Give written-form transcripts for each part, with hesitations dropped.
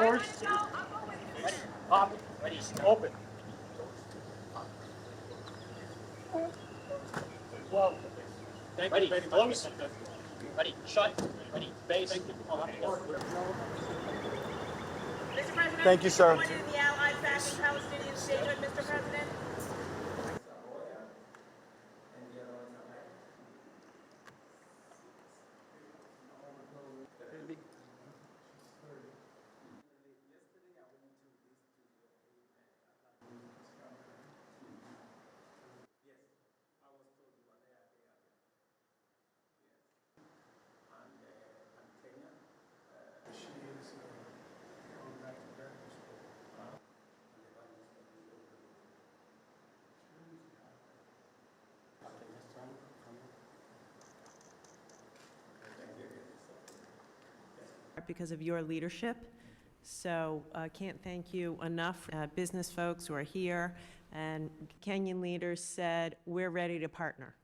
Doors. Ready. Pop. Ready. Open. Well, ready. Close. Ready. Shut. Ready. Base. Mr. President, Thank you, sir. join in the Allied backing Palestinian statehood, Mr. President. Because of your leadership. So I can't thank you enough. Business folks who are here and Kenyan leaders said, we're ready to partner.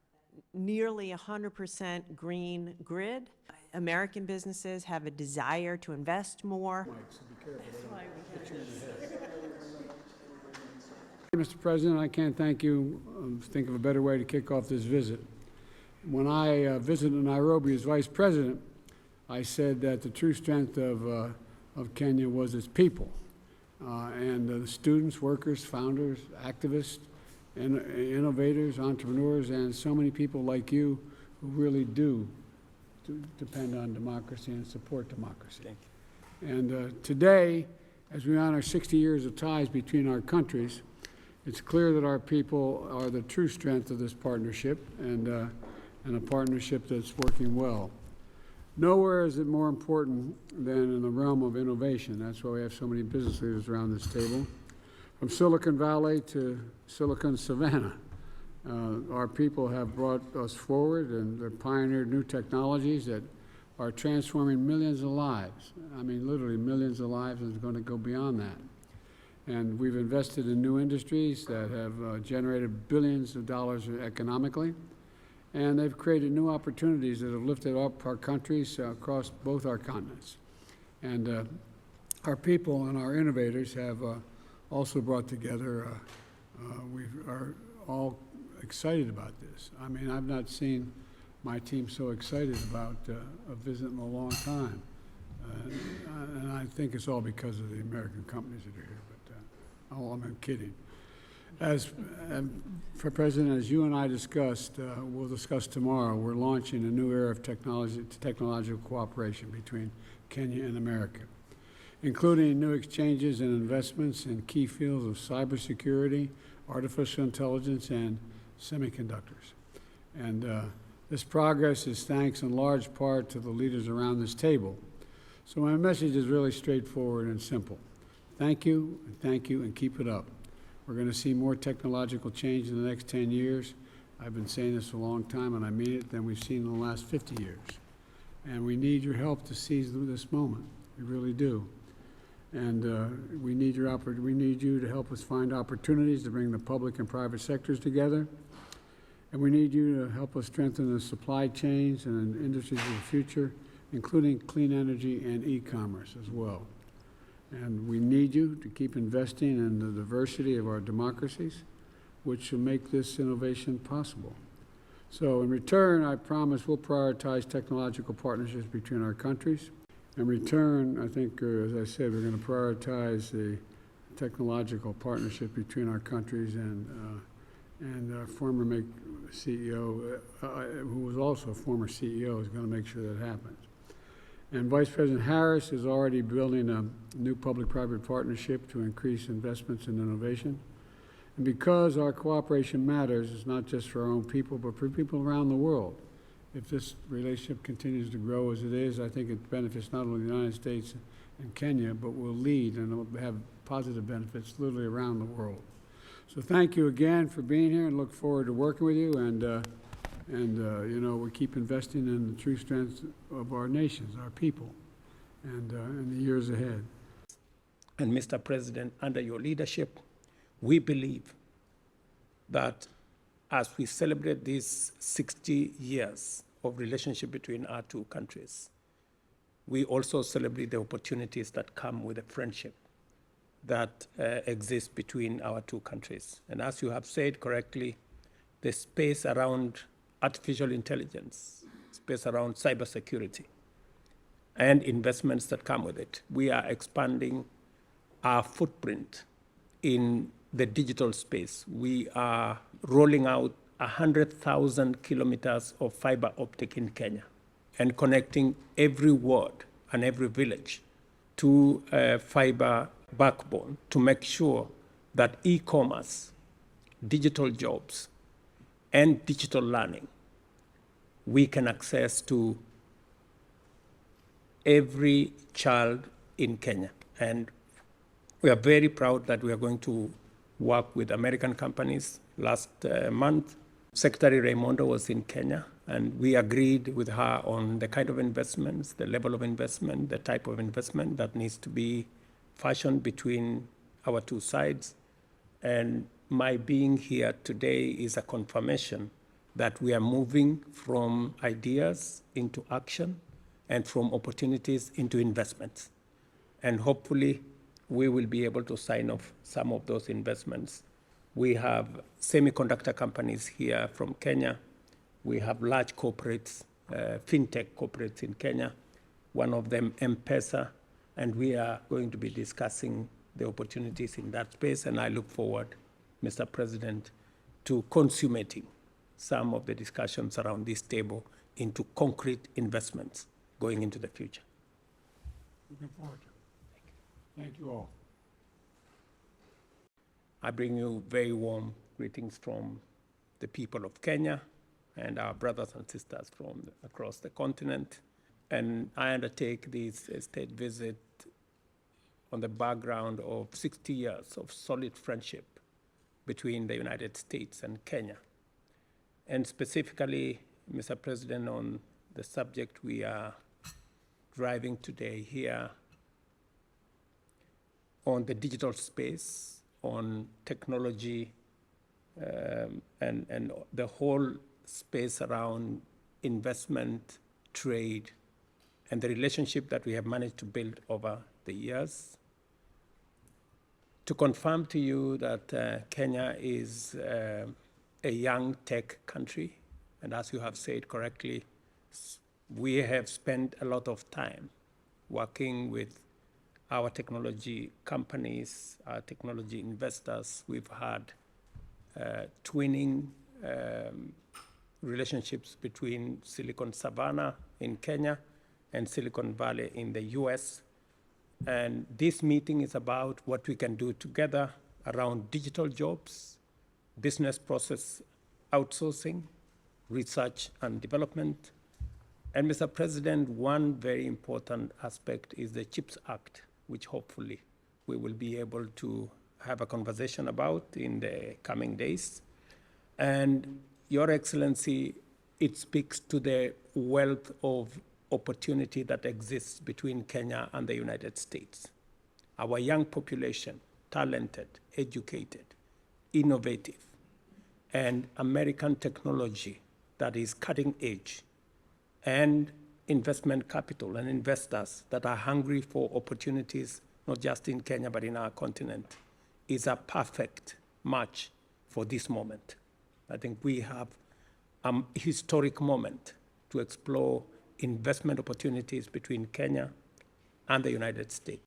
Nearly 100% green grid. American businesses have a desire to invest more. Mr. President, I can't thank you. Think of a better way to kick off this visit. When I visited Nairobi as Vice President, I said that the true strength of Kenya was its people, and the students, workers, founders, activists, and innovators, entrepreneurs, and so many people like you who really do depend on democracy and support democracy. Thank you. And today, as we honor 60 years of ties between our countries, it's clear that our people are the true strength of this partnership, and a partnership that's working well. Nowhere is it more important than in the realm of innovation. That's why we have so many business leaders around this table. From Silicon Valley to Silicon Savannah, our people have brought us forward, and they've pioneered new technologies that are transforming millions of lives. I mean, literally millions of lives, and it's going to go beyond that. And we've invested in new industries that have generated billions of dollars economically. And they've created new opportunities that have lifted up our countries across both our continents. And our people and our innovators have also brought together, we are all excited about this. I mean, I've not seen my team so excited about a visit in a long time. And I think it's all because of the American companies that are here, but I'm kidding. For President, as you and I discussed, we'll discuss tomorrow, we're launching a new era of technological cooperation between Kenya and America, including new exchanges and investments in key fields of cybersecurity, artificial intelligence, and semiconductors. And this progress is thanks in large part to the leaders around this table. So my message is really straightforward and simple. Thank you, and keep it up. We're going to see more technological change in the next 10 years. I've been saying this a long time, and I mean it, than we've seen in the last 50 years. And we need your help to seize this moment. We really do. And we need you to help us find opportunities to bring the public and private sectors together. And we need you to help us strengthen the supply chains and industries of the future, including clean energy and e-commerce as well. And we need you to keep investing in the diversity of our democracies, which will make this innovation possible. So in return, I promise we'll prioritize technological partnerships between our countries. In return, I think, as I said, we're going to prioritize the technological partnership between our countries, and our former CEO, who was also a former CEO, is going to make sure that happens. And Vice President Harris is already building a new public-private partnership to increase investments in innovation. And because our cooperation matters, it's not just for our own people, but for people around the world. If this relationship continues to grow as it is, I think it benefits not only the United States and Kenya, but will lead and will have positive benefits literally around the world. So thank you again for being here, and look forward to working with you. You know, we keep investing in the true strength of our nations, our people, and in the years ahead. And Mr. President, under your leadership, we believe that as we celebrate these 60 years of relationship between our two countries, we also celebrate the opportunities that come with the friendship that exists between our two countries. And as you have said correctly, the space around artificial intelligence, space around cybersecurity, and investments that come with it. We are expanding our footprint in the digital space. We are rolling out 100,000 kilometers of fiber optic in Kenya and connecting every ward and every village to a fiber backbone to make sure that e-commerce, digital jobs, and digital learning we can access to every child in Kenya. And we are very proud that we are going to work with American companies. Last month, Secretary Raimondo was in Kenya, and we agreed with her on the kind of investments, the level of investment, the type of investment that needs to be fashioned between our two sides. And my being here today is a confirmation that we are moving from ideas into action and from opportunities into investments. And hopefully, we will be able to sign off some of those investments. We have semiconductor companies here from Kenya. We have large corporates, fintech corporates in Kenya, one of them M-Pesa, and we are going to be discussing the opportunities in that space, and I look forward, Mr. President, to consummating some of the discussions around this table into concrete investments going into the future. Looking forward to it. Thank you all. I bring you very warm greetings from the people of Kenya and our brothers and sisters from across the continent. And I undertake this state visit on the background of 60 years of solid friendship between the United States and Kenya. And specifically, Mr. President, on the subject we are driving today here on the digital space, on technology, and the whole space around investment, trade, and the relationship that we have managed to build over the years. To confirm to you that Kenya is a young tech country, and as you have said correctly, we have spent a lot of time working with our technology companies, our technology investors. We've had twinning relationships between Silicon Savannah in Kenya and Silicon Valley in the US. And this meeting is about what we can do together around digital jobs, business process outsourcing, research and development. And Mr. President, one very important aspect is the CHIPS Act, which hopefully we will be able to have a conversation about in the coming days. And Your Excellency, it speaks to the wealth of opportunity that exists between Kenya and the United States. Our young population, talented, educated, innovative, and American technology that is cutting edge, and investment capital and investors that are hungry for opportunities, not just in Kenya, but in our continent, is a perfect match for this moment. I think we have a historic moment to explore investment opportunities between Kenya and the United States.